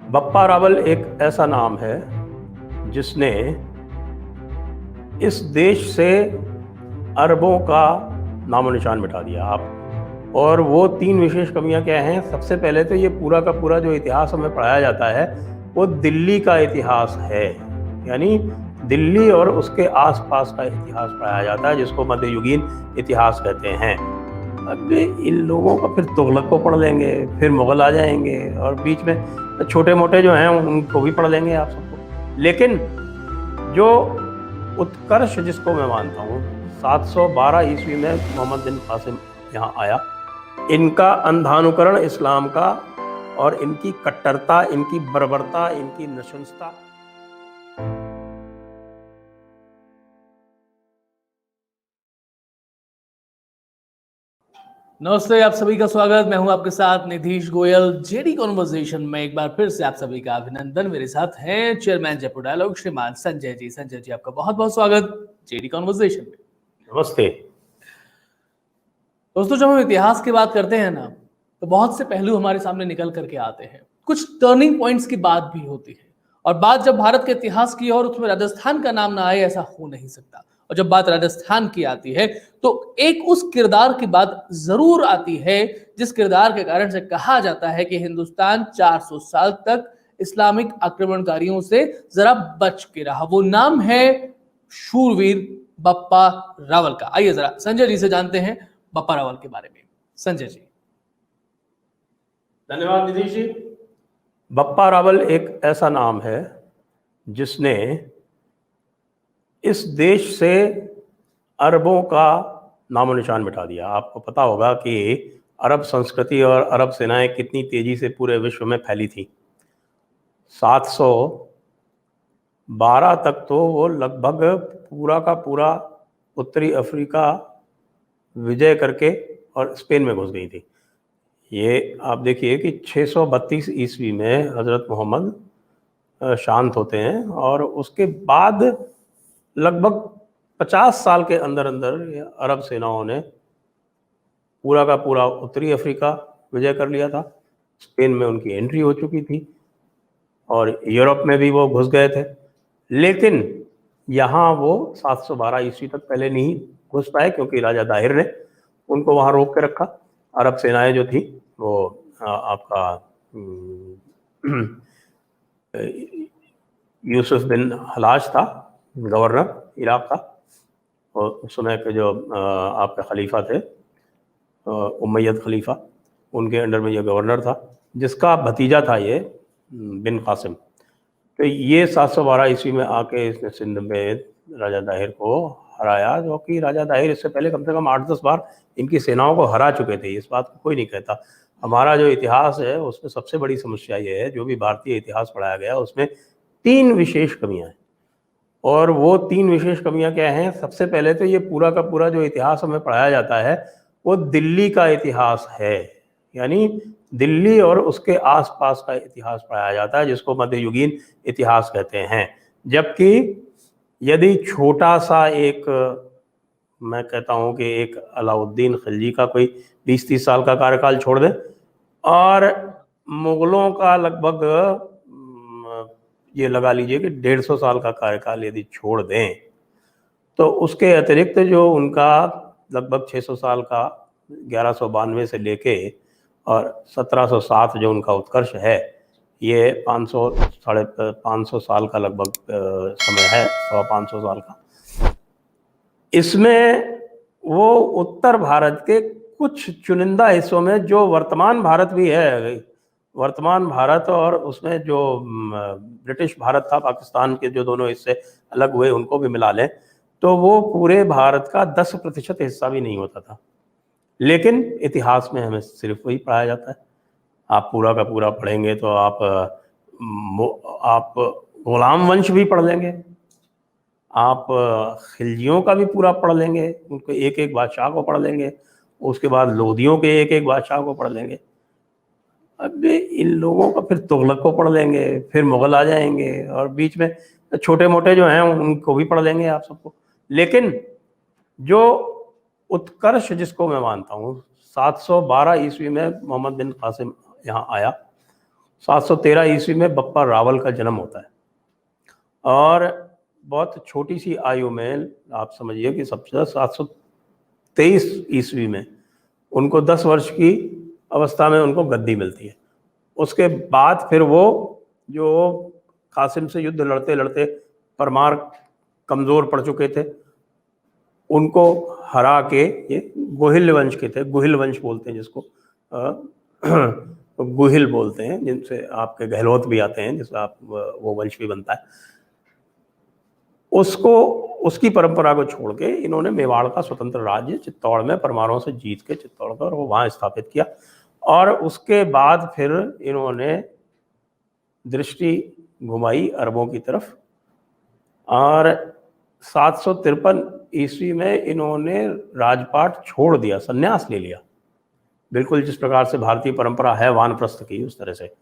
बप्पा रावल एक ऐसा नाम है जिसने इस देश से अरबों का नामो निशान मिटा दिया। आप और वो तीन विशेष कमियां क्या हैं? सबसे पहले तो ये पूरा का पूरा जो इतिहास हमें पढ़ाया जाता है वो दिल्ली का इतिहास है, यानी दिल्ली और उसके आसपास का इतिहास पढ़ाया जाता है, जिसको मध्ययुगीन इतिहास कहते हैं। अब इन लोगों का फिर तुगलक को पढ़ लेंगे, फिर मुगल आ जाएंगे और बीच में छोटे मोटे जो हैं उनको भी पढ़ लेंगे आप सबको। लेकिन जो उत्कर्ष जिसको मैं मानता हूँ, 712 ईस्वी में मोहम्मद बिन कासिम यहाँ आया। इनका अंधानुकरण इस्लाम का और इनकी कट्टरता, इनकी बर्बरता, इनकी नशंसता। नमस्ते, आप सभी का स्वागत। मैं हूं आपके साथ निधीश गोयल। जेडी कॉन्वर्सेशन में एक बार फिर से आप सभी का अभिनंदन। मेरे साथ हैं चेयरमैन जयपुर डायलॉग श्रीमान संजय जी। संजय जी, आपका बहुत बहुत स्वागत जेडी कॉन्वर्सेशन में। नमस्ते दोस्तों, जब हम इतिहास की बात करते हैं ना, तो बहुत से पहलू हमारे सामने निकल करके आते हैं। कुछ टर्निंग पॉइंट्स की बात भी होती है, और बात जब भारत के इतिहास की और उसमें राजस्थान का नाम ना आए, ऐसा हो नहीं सकता। और जब बात राजस्थान की आती है तो एक उस किरदार की बात जरूर आती है जिस किरदार के कारण से कहा जाता है कि हिंदुस्तान 400 साल तक इस्लामिक आक्रमणकारियों से जरा बच के रहा। वो नाम है शूरवीर बप्पा रावल का। आइए जरा संजय जी से जानते हैं बप्पा रावल के बारे में। संजय जी। धन्यवाद निधीश जी। बप्पा रावल एक ऐसा नाम है जिसने इस देश से अरबों का नामो निशान मिटा दिया। आपको पता होगा कि अरब संस्कृति और अरब सेनाएं कितनी तेजी से पूरे विश्व में फैली थी। 712 तक तो वो लगभग पूरा का पूरा उत्तरी अफ्रीका विजय करके और स्पेन में घुस गई थी। ये आप देखिए कि 632 ईस्वी में हज़रत मोहम्मद शांत होते हैं और उसके बाद लगभग 50 साल के अंदर अंदर अरब सेनाओं ने पूरा का पूरा उत्तरी अफ्रीका विजय कर लिया था। स्पेन में उनकी एंट्री हो चुकी थी और यूरोप में भी वो घुस गए थे। लेकिन यहाँ वो 712 ईस्वी तक पहले नहीं घुस पाए, क्योंकि राजा दाहिर ने उनको वहाँ रोक के रखा। अरब सेनाएं जो थी वो आपका यूसुफ बिन हलाज था, गवर्नर इराक था, और उस समय के जो आपके खलीफा थे उमैयद खलीफा, उनके अंडर में ये गवर्नर था, जिसका भतीजा था ये बिन कासिम। तो ये 712 ईस्वी में आके इसने सिंध में राजा दाहिर को हराया, जो कि राजा दाहिर इससे पहले कम से कम 8-10 बार इनकी सेनाओं को हरा चुके थे। इस बात को कोई नहीं कहता। हमारा जो इतिहास है उसमें सबसे बड़ी समस्या ये है, जो भी भारतीय इतिहास पढ़ाया गया उसमें 3 विशेष कमियां हैं। और वो 3 विशेष कमियां क्या हैं? सबसे पहले तो ये पूरा का पूरा जो इतिहास हमें पढ़ाया जाता है वो दिल्ली का इतिहास है, यानी दिल्ली और उसके आसपास का इतिहास पढ़ाया जाता है, जिसको मध्ययुगीन इतिहास कहते हैं। जबकि यदि छोटा सा एक, मैं कहता हूँ कि एक अलाउद्दीन खिलजी का कोई 20-30 साल का कार्यकाल छोड़ दें और मुगलों का लगभग ये लगा लीजिए कि 150 साल का कार्यकाल यदि छोड़ दें, तो उसके अतिरिक्त जो उनका लगभग 600 साल का 1192 से लेके और 1707 जो उनका उत्कर्ष है, ये 500 साढ़े 500 साल का लगभग समय है, 550 साल का। इसमें वो उत्तर भारत के कुछ चुनिंदा हिस्सों में, जो वर्तमान भारत भी है, वर्तमान भारत और उसमें जो ब्रिटिश भारत था, पाकिस्तान के जो दोनों हिस्से अलग हुए उनको भी मिला लें, तो वो पूरे भारत का 10% हिस्सा भी नहीं होता था। लेकिन इतिहास में हमें सिर्फ वही पढ़ाया जाता है। आप पूरा का पूरा पढ़ेंगे तो आप गुलाम वंश भी पढ़ लेंगे, आप खिलजियों का भी पूरा पढ़ लेंगे, उनको एक एक बादशाह को पढ़ लेंगे, उसके बाद लोधियों के एक एक बादशाह को पढ़ लेंगे। अब इन लोगों का फिर तुगलक को पढ़ लेंगे, फिर मुगल आ जाएंगे और बीच में छोटे मोटे जो हैं उनको भी पढ़ लेंगे आप सबको। लेकिन जो उत्कर्ष जिसको मैं मानता हूँ, 712 ईस्वी में मोहम्मद बिन कासिम यहाँ आया। 713 ईस्वी में बप्पा रावल का जन्म होता है और बहुत छोटी सी आयु में, आप समझिए कि सबसे 723 ईस्वी में उनको 10 वर्ष की अवस्था में उनको गद्दी मिलती है। उसके बाद फिर वो जो कासिम से युद्ध लड़ते लड़ते परमार कमज़ोर पड़ चुके थे, उनको हरा के, ये गोहिल वंश के थे, गोहिल वंश बोलते हैं जिसको, गोहिल बोलते हैं, जिनसे आपके गहलोत भी आते हैं, जिससे आप वो वंश भी बनता है, उसकी परंपरा को छोड़ के इन्होंने मेवाड़ का स्वतंत्र राज्य चित्तौड़ में परमारों से जीत के चित्तौड़ का वो वहाँ स्थापित किया। और उसके बाद फिर इन्होंने दृष्टि घुमाई अरबों की तरफ और 753 ईस्वी में इन्होंने राजपाट छोड़ दिया, संन्यास ले लिया, बिल्कुल जिस प्रकार से भारतीय परंपरा है वानप्रस्थ की, उस तरह से।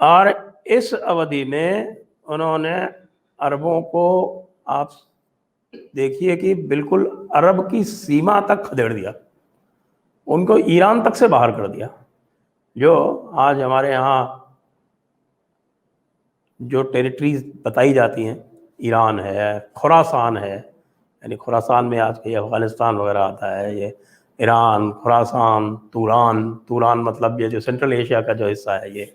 और इस अवधि में उन्होंने अरबों को, आप देखिए कि बिल्कुल अरब की सीमा तक खदेड़ दिया, उनको ईरान तक से बाहर कर दिया। जो आज हमारे यहाँ जो टेरिटरीज बताई जाती हैं, ईरान है, खुरासान है, यानी खुरासान में आज ये अफ़गानिस्तान वगैरह आता है, ये ईरान, खुरासान, तूरान मतलब ये जो सेंट्रल एशिया का जो हिस्सा है, ये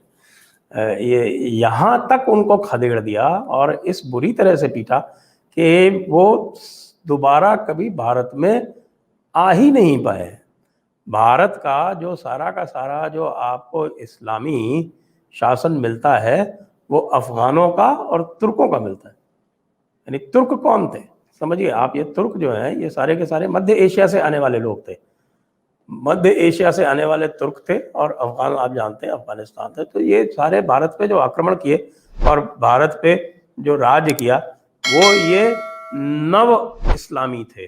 यहाँ तक उनको खदेड़ दिया और इस बुरी तरह से पीटा कि वो दोबारा कभी भारत में आ ही नहीं पाए। भारत का जो सारा जो आपको इस्लामी शासन मिलता है वो अफगानों का और तुर्कों का मिलता है। यानी तुर्क कौन थे, समझिए आप, ये तुर्क जो हैं ये सारे के सारे मध्य एशिया से आने वाले लोग थे, मध्य एशिया से आने वाले तुर्क थे, और अफगान आप जानते हैं अफगानिस्तान थे। तो ये सारे भारत पे जो आक्रमण किए और भारत पे जो राज्य किया वो ये नव इस्लामी थे,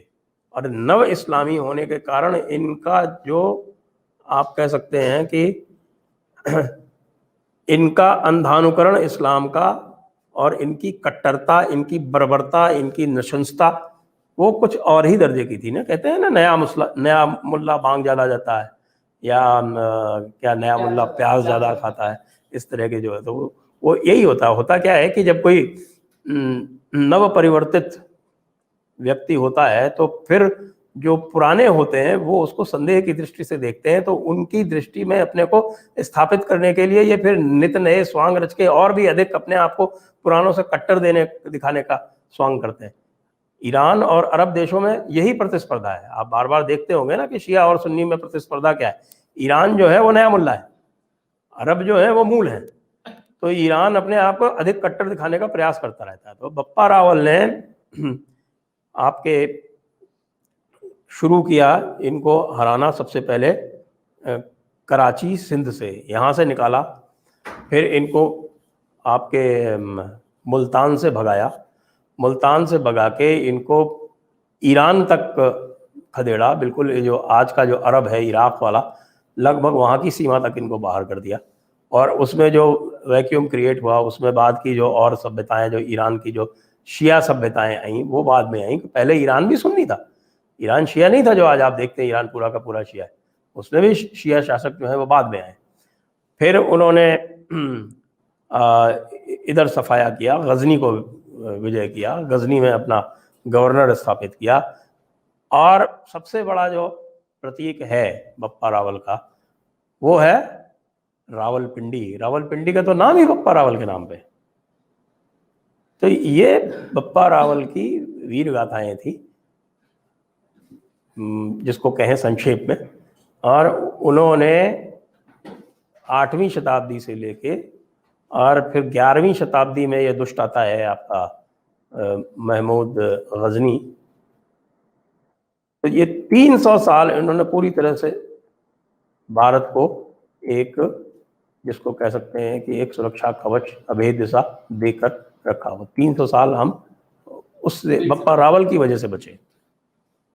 और नव इस्लामी होने के कारण इनका जो आप कह सकते हैं कि इनका अंधानुकरण इस्लाम का और इनकी कट्टरता, इनकी बर्बरता, इनकी नशंसता वो कुछ और ही दर्जे की थी ना। कहते हैं ना नया मुल्ला भांग ज़्यादा जाता है, या क्या नया मुल्ला प्याज ज़्यादा खाता है, इस तरह के जो है। तो वो यही होता क्या है कि जब कोई नव परिवर्तित व्यक्ति होता है तो फिर जो पुराने होते हैं वो उसको संदेह की दृष्टि से देखते हैं, तो उनकी दृष्टि में अपने को स्थापित करने के लिए ये फिर नित नए स्वांग रच के और भी अधिक अपने आप को पुरानों से कट्टर दिखाने का स्वांग करते हैं। ईरान और अरब देशों में यही प्रतिस्पर्धा है। आप बार बार देखते होंगे ना कि शिया और सुन्नी में प्रतिस्पर्धा क्या है। ईरान जो है वो नया मुल्ला है, अरब जो है वो मूल है। तो ईरान अपने आप को अधिक कट्टर दिखाने का प्रयास करता रहता है। तो बप्पा रावल ने आपके शुरू किया इनको हराना, सबसे पहले कराची सिंध से, यहाँ से निकाला, फिर इनको आपके मुल्तान से भगाया, मुल्तान से भगा के इनको ईरान तक खदेड़ा, बिल्कुल ये जो आज का जो अरब है इराक वाला, लगभग वहाँ की सीमा तक इनको बाहर कर दिया। और उसमें जो वैक्यूम क्रिएट हुआ, उसमें बाद की जो और सभ्यताएं, जो ईरान की जो शिया सभ्यताएं आई वो बाद में आई। पहले ईरान भी सुन्नी था, ईरान शिया नहीं था जो आज आप देखते हैं ईरान पूरा का पूरा शिया है। उसमें भी शिया शासक जो है वो बाद में आए। फिर उन्होंने इधर सफाया किया, गजनी को विजय किया, गजनी में अपना गवर्नर स्थापित किया। और सबसे बड़ा जो प्रतीक है बप्पा रावल का वो है रावलपिंडी। रावलपिंडी का तो नाम ही बप्पा रावल के नाम पे। तो ये बप्पा रावल की वीर गाथाएं थी, जिसको कहें संक्षेप में। और उन्होंने 8वीं शताब्दी से लेके और फिर 11वीं शताब्दी में ये दुष्ट आता है आपका महमूद गजनी। तो ये 300 साल इन्होंने पूरी तरह से भारत को एक, जिसको कह सकते हैं कि एक सुरक्षा कवच, अभेद दिशा देकर रखा। वो 300 साल हम उससे बप्पा रावल की वजह से बचे।